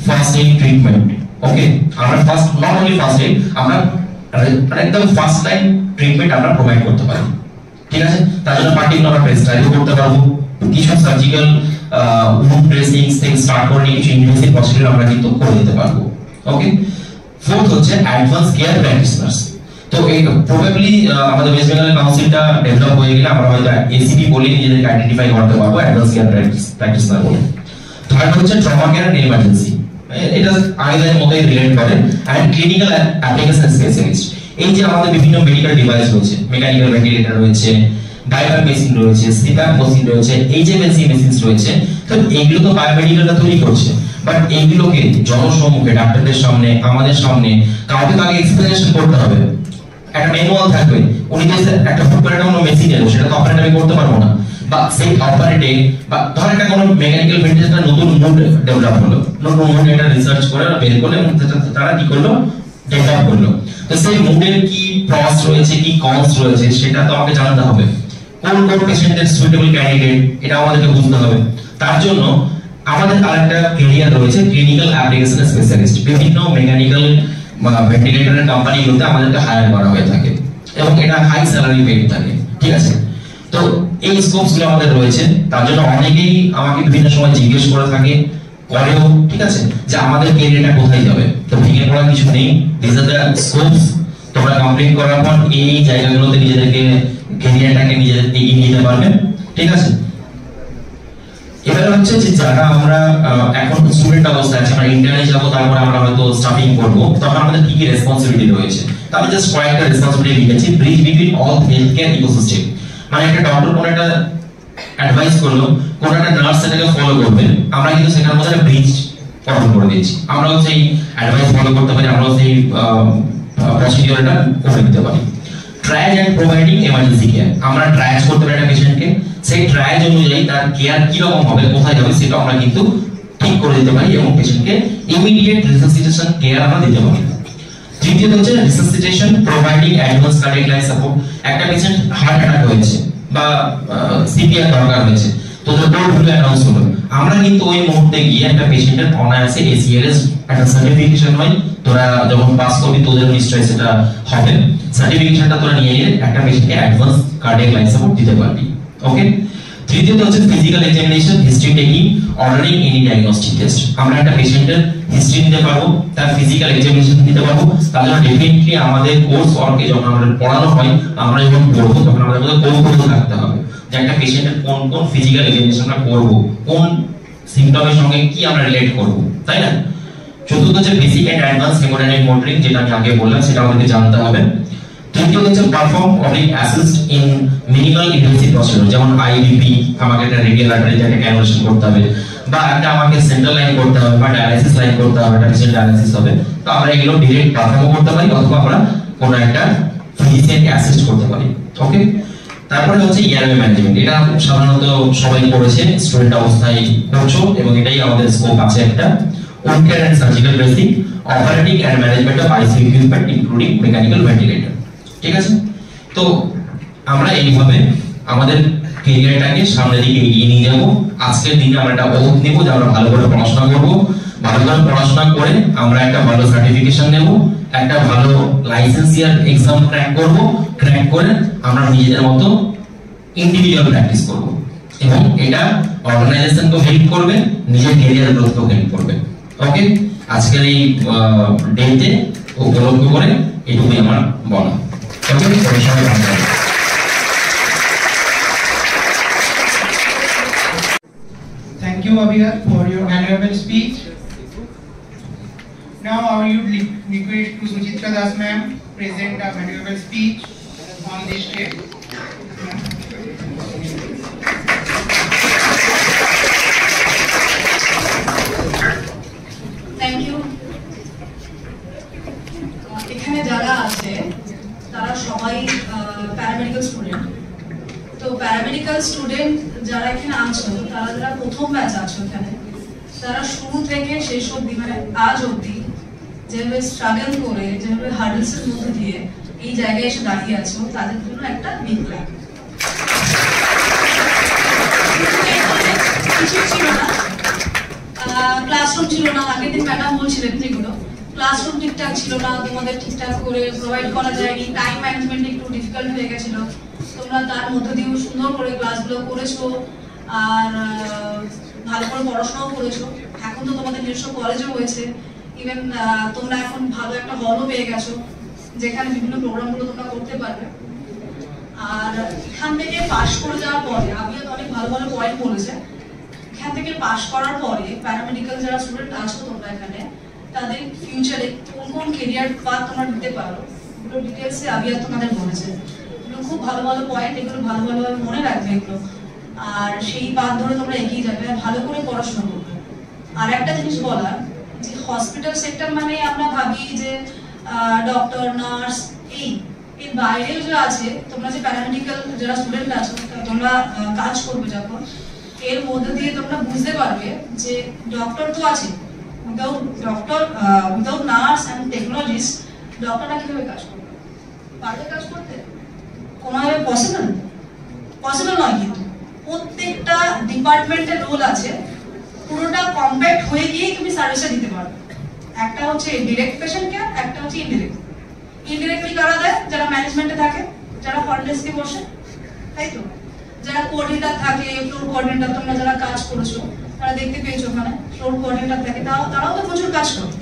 first aid treatment। ওকে, আমরা first, not only first aid, আমরা একদম ফার্স্ট লাইন ট্রিটমেন্ট আমরা প্রোভাইড করতে পারি, ঠিক আছে? তার জন্য পার্টিকুলার আমরা প্রেসক্রাইব করতে পারবো, কিছু সার্জিক্যাল উন্ড ড্রেসিং থেকে স্টার্ট করে কিছু ইনভেসিভ প্রসিডিউর আমরা কিন্তু করে দিতে পারবো। ওকে, 4th হচ্ছে অ্যাডভান্স কেয়ার প্র্যাকটিশনার্স। তো এই প্রবাবলি আমাদের ওয়েস্ট বেঙ্গল কাউন্সিলটা ডেভেলপ হয়ে গেলে আমরা হয়তো এসিপি বলে নিজেদেরকে আইডেন্টিফাই করতে পারবো অ্যাডভান্স কেয়ার প্র্যাকটিশনার বলে। 3rd হচ্ছে ট্রমা কেয়ার এন্ড ইমার্জেন্সি, এটা আগের মতোই রিলেট করে, এন্ড ক্লিনিক্যাল অ্যাপ্লিকেশন স্পেশালিস্ট। এই যে আমাদের বিভিন্ন মেডিকেল ডিভাইস রয়েছে, মেকানিক্যাল ভেন্টিলেটর রয়েছে, ডাইভার মেশিন রয়েছে, সিপ্যাপ মেশিন রয়েছে, এইচএমএসি মেশিন রয়েছে, তো এইগুলো তো বায়োমেডিকেলটা তৈরি করছে, বাট এইগুলোকে জনসম্মুখে ডাক্তারদের সামনে, আমাদের সামনে কাউকে আগে এক্সপ্লেনেশন করতে হবে। একটা ম্যানুয়াল থাকবে, উনি যে একটা হুট করে কোনো মেশিন এলো সেটা তো অপারেট আমি করতে পারবো না, বা সেই অপারেটে বা ধর একটা কোনো মেকানিক্যাল ভেন্টিলেটর নতুন মুড ডেভেলপ হলো, নতুন মুড এটা রিসার্চ করে বের করলে এবং তারা কি করলো, ডেভেলপ করলো। তো সেই মুডের কি প্রস রয়েছে, কি কনস রয়েছে, সেটা তো আমাকে জানতে হবে। কোন কোন পেশেন্টের সুইটেবল ক্যান্ডিডেট, এটা আমাদেরকে বুঝতে হবে। তার জন্য আমাদের আরেকটা ক্যারিয়ার রয়েছে ক্লিনিক্যাল অ্যাপ্লিকেশন স্পেশালিস্ট। বিভিন্ন মেকানিক্যাল ভেন্টিলেটরের কোম্পানিগুলোতে আমাদেরকে হায়ার করা হয়ে থাকে এবং এটা হাই স্যালারি পেড থাকে, ঠিক আছে? তো এই স্কোপসগুলো আমাদের রয়েছে। তার জন্য অনেকেই আমাকে বিভিন্ন সময় জিজ্ঞেস করে থাকে, করেও, ঠিক আছে, যে আমাদের ক্যারিয়ারটা কোথায় যাবে। তো ভেঙে পড়ার কিছু নেই, দিস আর দ্য স্কোপস। তোমরা কমপ্লিট করার পর এই জায়গাগুলোতে নিজেদেরকে ক্যারিয়ারটাকে নিজেদের এগিয়ে নিতে পারবেন, ঠিক আছে? এবারে হচ্ছে যে যারা আমরা এখন স্টুডেন্ট অবস্থায় আছি, আমরা ইন্টার্নে যাবো, তারপরে আমরা হয়তো স্টাফিং করবো, তখন আমাদের কি কি রেসপন্সিবিলিটি রয়েছে। তো আমি জাস্ট কয়েকটা রেসপন্সিবিলিটি লিখেছি। Bridge between all health care ecosystem, মানে একটা ডক্টর কোন একটা অ্যাডভাইস করলো, কোন একটা নার্স সেটাকে ফলো করবে, আমরা কিন্তু সেটার মধ্যে একটা ব্রিজ ফলো করে দিয়েছি। আমরাও সেই অ্যাডভাইস ফলো করতে পারি, আমরাও সেই প্রসিডিউরটা করে দিতে পারি। Triage and providing emergency care, আমরা ট্রায়াজ করতে পারি একটা পেশেন্টকে, সেই ট্রায়াজ অনুযায়ী তার কেয়ার কি রকম হবে, কোথায় যাবে, সেটা আমরা কিন্তু ঠিক করে দিতে পারি এবং পেশেন্টকে ইমিডিয়েট রিসাসিটেশন কেয়ার আমরা দিতে পারি। তৃতীয়ত হচ্ছে resuscitation providing advance cardiac life support. একটা পেশেন্ট হার্ট অ্যাটাক হয়েছে বা সিপিআর দরকার হয়েছে, তো কোড অ্যানাউন্স হলো, আমরা কিন্তু ওই মুহূর্তে গিয়ে একটা পেশেন্টের অনায়াসে এসিএলএস একটা সার্টিফিকেশন হয়, তোরা যখন পাস করবি তোদের নিশ্চয়ই সেটা হবে, সার্টিফিকেশনটা তোরা নিয়ে গিয়ে একটা পেশেন্টকে অ্যাডভান্স কার্ডিয়াক লাইফ সাপোর্ট দিতে পারবি। ওকে, তৃতীয়ত হচ্ছে physical examination, history taking, ordering any diagnostic test. আমরা একটা পেশেন্টের হিস্ট্রি দিতে পারবো, তার ফিজিক্যাল এক্সামিনেশন দিতে পারবো। তার জন্য ডেফিনেটলি আমাদের কোর্স ওয়ার্কে যখন আমাদের পড়ানো হয়, আমরা যখন পড়বো তখন আমাদের মধ্যে কৌতূহল থাকতে হবে যে একটা পেশেন্টের কোন কোন ফিজিক্যাল এক্সামিনেশনটা করবো, কোন সিম্পটমের সঙ্গে কি আমরা রিলেট করবো, তাই না? চতুর্থ হচ্ছে basic and advance hemodynamic monitoring, যেটা আমি আগে বললাম, সেটা আমাদেরকে জানতে হবে। তৃতীয় হচ্ছে perform oblique assist in minimal invasive procedure, যেমন আইভিপি, আমাকে একটা রেডিয়াল আর্টারিটাকে ক্যানুলেশন করতে হবে, বা একটা আমাকে সেন্ট্রাল লাইন করতে হবে, বা ডায়ালাইসিস লাইন করতে হবে, একটা পেশেন্ট ডায়ালাইসিস হবে। তো আমরা এগুলো ডিরেক্ট পারফর্ম করতে পারি, অথবা আমরা কোনো একটা ফিজিশিয়ানকে অ্যাসিস্ট করতে পারি। ওকে, তারপরে হচ্ছে এয়ারওয়ে ম্যানেজমেন্ট। এটা সাধারণত সবাই করেছে, স্টুডেন্ট অবস্থায় করছো, এবং এটাই আমাদের স্কোপ আছে একটা। wound care and surgical dressing, operating and management of ICU equipment including mechanical ventilator। ঠিক আছে, তো আমরা এইভাবে আমাদের ক্যারিয়ারটাকে সামনের দিকে এগিয়ে নিয়ে যাব। আজকের দিনে আমরা একটা ওয়ার্ক নেব যে আমরা ভালো করে পড়াশোনা করব, ভালো করে পড়াশোনা করে আমরা একটা ভালো সার্টিফিকেশন নেব, একটা ভালো লাইসেন্সিয়ার এক্সাম ক্র্যাক করব, ক্র্যাক করে আমরা নিজেদের মতো ইন্ডিভিজুয়াল প্র্যাকটিস করব, এবং এটা অর্গানাইজেশনকে হেল্প করবে, নিজের ক্যারিয়ার গ্রোথকেও হেল্প করবে। ওকে, আজকের এই ডেতে উপলক্ষ করে এটুকুই আমার বলা। ওকে, সবাই ভালো থাকবেন। Thank you, Abhiyat, for your valuable speech. Now I would request to Suchitra Das ma'am present a valuable speech on this day. Thank you. এখানে যারা আছে তারা সবাই প্যারামেডিক্যাল স্টুডেন্ট। তো প্যারামেডিক্যাল স্টুডেন্ট যারা এখানে আছো, তারা যারা প্রথম ব্যাচ আছো এখানে, তারা শুরু থেকে শেষ অবধি, মানে আজ অবধি যেভাবে স্ট্রাগল করে, যেভাবে হার্ডলসের মধ্যে দিয়ে এই জায়গায় এসে দাঁড়িয়ে আছো, তাদের জন্য একটা বিগ ক্ল্যাপ। কিছু ছিল না, ক্লাসরুম ছিল না, আগের দিন ম্যাডাম বলছিলেন যেগুলো, ক্লাসরুম ঠিকঠাক ছিল না, তোমাদের ঠিকঠাক করে প্রোভাইড করা যায়নি, টাইম ম্যানেজমেন্ট একটু ডিফিকাল্ট হয়ে গেছিল। তোমরা তার মধ্যে দিয়েও সুন্দর করে ক্লাসগুলো করেছো, আর ভালো করে পড়াশোনাও করেছো। এখন তো তোমাদের নিজস্ব কলেজও হয়েছে, ইভেন তোমরা এখন ভালো একটা হলও পেয়ে গেছো, যেখানে বিভিন্ন প্রোগ্রামগুলো তোমরা করতে পারবে। আর এখান থেকে পাশ করে যাওয়ার পরে, আবিয়া অনেক ভালো ভালো পয়েন্ট বলেছে, এখান থেকে পাশ করার পরে প্যারামেডিক্যাল যারা স্টুডেন্ট আছো তোমরা এখানে, তাদের ফিউচারে কোন কোন কেরিয়ার পাথ তোমরা দিতে পারো, এগুলো ডিটেলসে আবিয়া তোমাদের বলেছে। এগুলো খুব ভালো ভালো পয়েন্ট, এগুলো ভালো ভালোভাবে মনে রাখবে এগুলো, আর সেই পাথ ধরে তোমরা এগিয়ে যাবে, আর ভালো করে পড়াশোনা করবে। আর একটা জিনিস বলার, যে হসপিটাল সেক্টর মানে আমরা ভাবি যে ডক্টর, নার্স, এর বাইরেও যে আছে, তোমরা যে প্যারামেডিক্যাল যারা স্টুডেন্ট আছো, তোমরা কাজ করবে যখন, এর মধ্যে দিয়ে তোমরা বুঝতে পারবে যে ডক্টর তো আছে, উইদাউট নার্স অ্যান্ড টেকনোলজিস্ট ডক্টররা কিভাবে কাজ করবে, পারবে কাজ করতে? কোনোভাবে পসিবল নয়। কিন্তু প্রত্যেকটা ডিপার্টমেন্টের রোল আছে, পুরোটা কম্প্যাক্ট হয়ে গিয়েই তুমি সার্ভিসটা দিতে পারবে। একটা হচ্ছে ডিরেক্ট পেশেন্ট কেয়ার, একটা হচ্ছে ইনডিরেক্ট। ইনডিরেক্টলি কারা দেয়? যারা ম্যানেজমেন্টে থাকে, যারা ফ্রন্ট ডেস্কে বসে, তাই তো, যারা কোঅর্ডিনেটর থাকে, ফ্লোর কোঅর্ডিনেটর, তোমরা যারা কাজ করেছো তারা দেখতে পেয়েছো ওখানে ফ্লোর কোঅর্ডিনেটর থাকে, তারাও তো প্রচুর কাজ করে।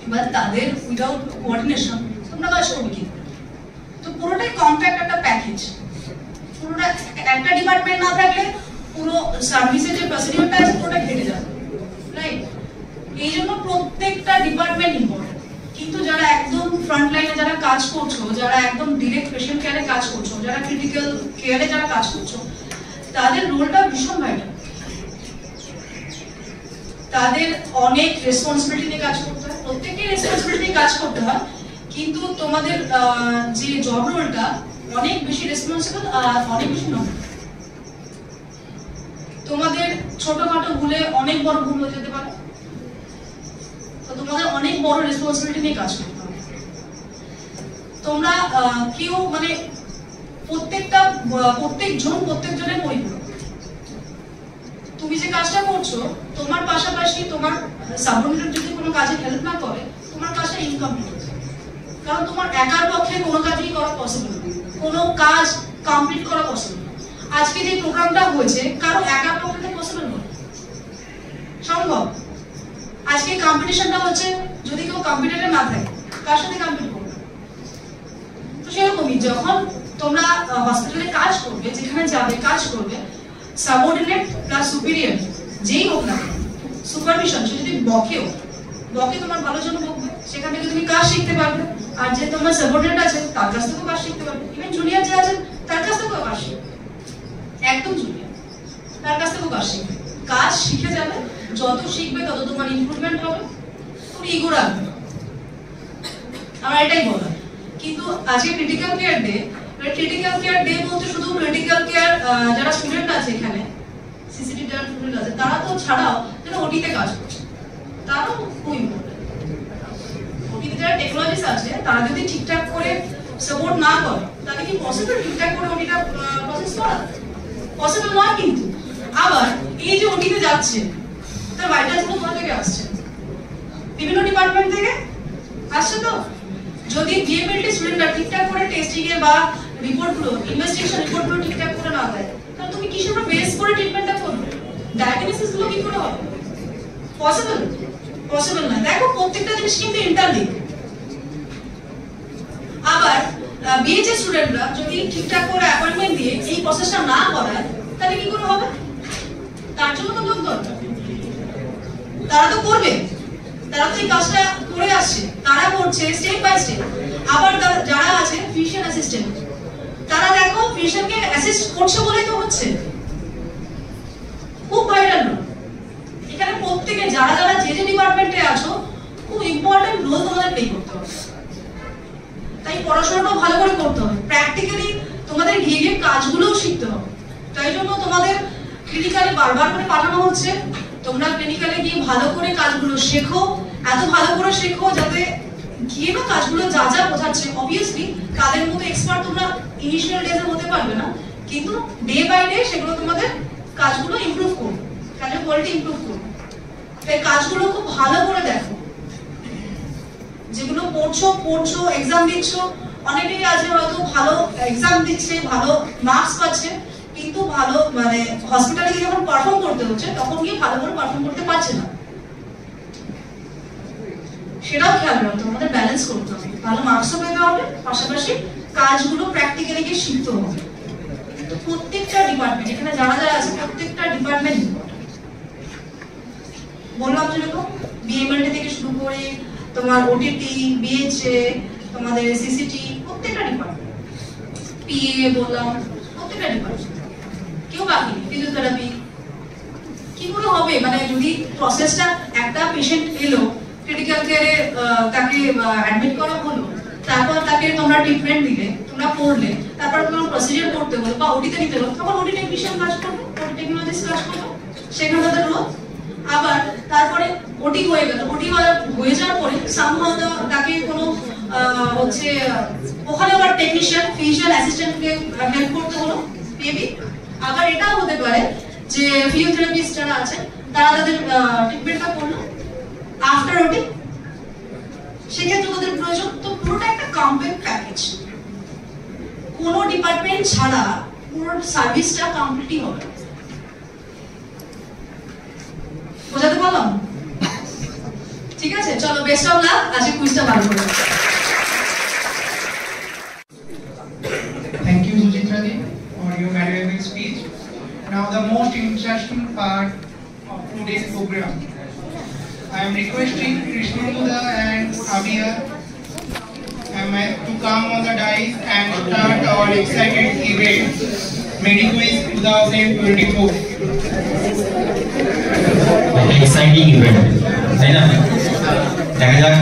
এবার তাদের উইদাউট কোঅর্ডিনেশন তোমরা কাজ করবে কি? তো পুরোটাই কম্প্যাক্ট একটা প্যাকেজ। পুরোটা একটা ডিপার্টমেন্ট না থাকলে পুরো সার্ভিসের যে প্রসিডিউরটা আছে পুরোটা ঘেটে যাবে, রাইট? এই জন্য প্রত্যেকটা ডিপার্টমেন্ট ইম্পর্টেন্ট। কিন্তু যারা একদম ফ্রন্ট লাইনে যারা কাজ করছো, যারা একদম ডিরেক্ট পেশেন্ট কেয়ারে কাজ করছো, যারা ক্রিটিক্যাল কেয়ারে যারা কাজ করছো, তাদের রোলটা ভীষণ ভাইটাল। তাদের অনেক রেসপন্সিবিলিটি নিয়ে কাজ করতে হয়, প্রত্যেকের রেসপন্সিবিলিটি নিয়ে কাজ করতে হয়, কিন্তু তোমাদের যে জব রোলটা অনেক বেশি রেসপন্সিবল আর অনেক বেশি নয়। তোমাদের ছোটখাটো ভুলে অনেক বড় ভুল হয়ে যেতে পারে, তো তোমাদের অনেক বড় রেসপন্সিবিলিটি নিয়ে কাজ করতে হবে। তোমরা কেউ মানে প্রত্যেকজনের পরিপূরক। তুমি যে কাজটা করছো, তোমার পাশাপাশি তোমার সাবঅর্ডিনেট যদি কোনো কাজে হেল্প না করে, তোমার কাজটা ইনকমপ্লিট হয়ে যায়। কারণ তোমার একার পক্ষে কোনো কাজই করা পসিবল না, কোনো কাজ কমপ্লিট করা পসিবল না। আজকে যে প্রোগ্রামটা হয়েছে, কারো একার পক্ষে পসিবল নয়, সম্ভব। আজকে কম্পিটিশনটা হচ্ছে যদি কেউ কম্পিটিটর না থাকে কার সাথে কম্পিট করবে? তো সেরকমই যখন তোমরা হসপিটালে কাজ করবে, যেখানে যাবে কাজ করবে, সাবঅর্ডিনেট প্লাস সুপিরিয়র যেই হোক না, সুপারভিশন সে যদি বকে তোমার ভালোর জন্য বকবে, সেখান থেকে তুমি কাজ শিখতে পারবে। আর যে তোমার সাবঅর্ডিনেট আছে তার কাছ থেকেও কাজ শিখতে পারবে, ইভেন জুনিয়র যে আছে তার কাছ থেকেও কাজ শিখবে, একদম জুনিয়র তার কাছ থেকেও কাজ শিখবে। কাজ শিখে যাবে, যত শিখবে তত তোমার ইমপ্রুভমেন্ট হবে, তুমি ইগো রাখবে। আমার এটাই বলা। কিন্তু আজকে critical care day, critical care day বলতে শুধু ক্রিটিক্যাল কেয়ার যারা স্টুডেন্ট আছে এখানে, সিসিটি যারা স্টুডেন্ট আছে তারা তো ছাড়াও যারা ওটিতে কাজ করছে তারাও খুব ইম্পর্টেন্ট। ওটিতে যারা টেকনোলজিস্ট আছে তারা যদি ঠিকঠাক করে সাপোর্ট না করে তাহলে কি পসিবল ঠিকঠাক করে ওটিটা প্রসেস করা? পসিবল নয়। কিন্তু আবার এই যে ওটিতে যাচ্ছে তার ভাইটালস গুলো কোথা থেকে আসছে? বিভিন্ন ডিপার্টমেন্ট থেকে আসছে। তো যদি ডিএমএলটি স্টুডেন্টরা ঠিকঠাক করে টেস্টিং এ বা রিপোর্টগুলো, ইনভেস্টিগেশন রিপোর্টগুলো ঠিকঠাক করে না দেয়, তাহলে তুমি কিসের উপর বেস করে ট্রিটমেন্টটা করবে? ডায়াগনোসিস গুলো কি করে হবে? পসিবল না। দেখো প্রত্যেকটা জিনিস কিন্তু ইন্টারলিঙ্ক। আবার বিএইচএস স্টুডেন্টরা যদি ঠিকঠাক করে অ্যাপয়েন্টমেন্ট দিয়ে এই প্রসেসটা না করায় তাহলে কি করে হবে? তার জন্য তো লোক দরকার, তারা তো করবে, তারা তো এই কাজটা করে আসছে, তারা করছে স্টেপ বাই স্টেপ। আবার যারা আছে ফিজিশিয়ান অ্যাসিস্ট্যান্ট, তারা দেখো ফিজিশিয়ানকে অ্যাসিস্ট করছে বলেই তো হচ্ছে, খুব ভাইরাল। এখানে প্রত্যেকে যারা যারা যে যে ডিপার্টমেন্টে আছো খুব ইম্পর্টেন্ট রোল তোমাদের প্লে করতে হবে। তাই পড়াশোনাটাও ভালো করে করতে হবে, প্র্যাকটিক্যালি তোমাদের গিয়ে গিয়ে কাজগুলোও শিখতে হবে। তাই জন্য তোমাদের ক্লিনিক্যালে বারবার করে পাঠানো হচ্ছে, তোমরা ক্লিনিক্যালে গিয়ে ভালো করে কাজগুলো শেখো, এত ভালো করে শেখো যাতে গিয়ে না কাজগুলো যা যা বোঝাচ্ছে, অবভিয়াসলি তাদের মতো এক্সপার্ট তোমরা ইনিশিয়াল ডেজে হতে পারবে না, কিন্তু ডে বাই ডে সেগুলো তোমাদের কাজগুলো ইমপ্রুভ করবে, কাজের কোয়ালিটি ইমপ্রুভ করবে। তাই কাজগুলো খুব ভালো করে দেখো, যেগুলো পড়ছো এক্সাম দিচ্ছ, অনেকেই আছে হয়তো ভালো এক্সাম দিচ্ছে, ভালো মার্কস পাচ্ছে, কিন্তু ভালো মানে হসপিটালে গিয়ে যখন পারফর্ম করতে হচ্ছে তখন গিয়ে ভালো করে পারফর্ম করতে পারছে না। সেটাও খেয়াল রাখতে হবে, আমাদের ব্যালেন্স করতে হবে, ভালো মার্কসও পেতে হবে, পাশাপাশি কাজগুলো প্র্যাকটিক্যালি গিয়ে শিখতে হবে। প্রত্যেকটা ডিপার্টমেন্ট, এখানে যারা যারা আছে প্রত্যেকটা ডিপার্টমেন্ট বললাম যেরকম বিএমএলটি থেকে শুরু করে তোমার ওটিটি, বিএইচএ, তোমাদের সিসিটি, প্রত্যেকটা ডিপার্টমেন্ট, পিএ বললাম, প্রত্যেকটা ডিপার্টমেন্ট কেউ বাকি নেই। ফিজিওথেরাপি কি করে হবে? মানে যদি প্রসেসটা একটা পেশেন্ট এলো ক্রিটিক্যাল কেয়ারে, তাকে অ্যাডমিট করা হলো, তারপর তাকে তোমরা ট্রিটমেন্ট দিলে, তোমরা পড়লে, তারপর তোমার প্রসিজার করতে হলো বা ওটিতে নিতে হলো, তখন ওটি টেকনিশিয়ান কাজ করবে, ওটি টেকনোলজিস্ট কাজ করবে, সেখানে তাদের রোল। আবার তারপরে ওটি হয়ে গেল, ওটি হয়ে যাওয়ার পরে সামহাউ তাকে কোনো হচ্ছে ওখানে আবার টেকনিশিয়ান, ফিজিশিয়ান অ্যাসিস্ট্যান্টকে হেল্প করতে হলো মেবি। আবার এটাও হতে পারে যে ফিজিওথেরাপিস্ট যারা আছে তারা তাদের ট্রিটমেন্টটা করলো আফটার ওটি, সেক্ষেত্রে তাদের প্রয়োজন। তো পুরোটা একটা কমপ্লিট প্যাকেজ, কোনো ডিপার্টমেন্ট ছাড়া পুরো সার্ভিসটা কমপ্লিটই হবে। বোঝাতে পারলাম? ঠিক আছে, চলো বেস্ট অফ লাক, আজকে কুইজটা ভালো করে। Thank you, Sujitra ji, for your valuable speech. Now, the most interesting part of today's program. I am requesting Krishnamudha and Abhir to come on the dais and start our exciting event, MediQuiz 2024. Exciting event, তাই না? দেখা যাক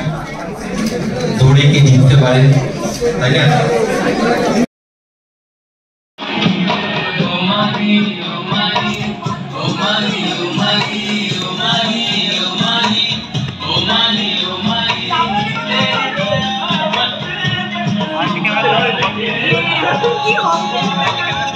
দৌড়ে কে জিততে পারে, তাই না? কি হবে?